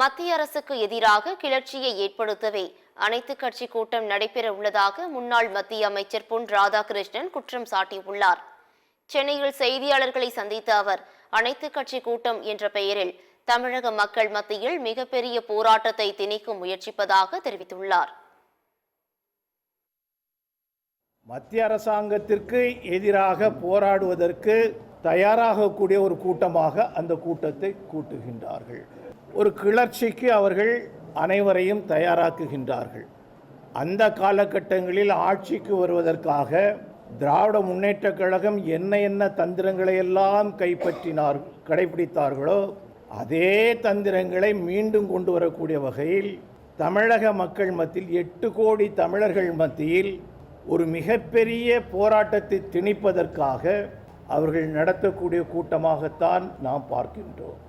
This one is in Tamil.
மத்திய அரசுக்கு எதிராக கிளர்ச்சியை ஏற்படுத்தவே அனைத்து கட்சி கூட்டம் நடைபெற உள்ளதாக முன்னாள் மத்திய அமைச்சர் பொன் ராதாகிருஷ்ணன் குற்றம் சாட்டியுள்ளார். சென்னையில் செய்தியாளர்களை சந்தித்த அவர், அனைத்து கட்சி கூட்டம் என்ற பெயரில் தமிழக மக்கள் மத்தியில் மிகப்பெரிய போராட்டத்தை திணிக்க முயற்சிப்பதாக தெரிவித்துள்ளார். மத்திய அரசாங்கத்திற்கு எதிராக போராடுவதற்கு தயாராகக்கூடிய ஒரு கூட்டமாக அந்த கூட்டத்தை கூட்டுகின்றார்கள். ஒரு கிளர்ச்சிக்கு அவர்கள் அனைவரையும் தயாராக்குகின்றார்கள். அந்த காலகட்டங்களில் ஆட்சிக்கு வருவதற்காக திராவிட முன்னேற்ற கழகம் என்ன தந்திரங்களை எல்லாம் கடைபிடித்தார்களோ அதே தந்திரங்களை மீண்டும் கொண்டு வரக்கூடிய வகையில் தமிழக மக்கள் மத்தியில் 8 கோடி தமிழர்கள் மத்தியில் ஒரு மிகப்பெரிய போராட்டத்தை திணிப்பதற்காக அவர்கள் நடத்தக்கூடிய கூட்டமாகத்தான் நாம் பார்க்கின்றோம்.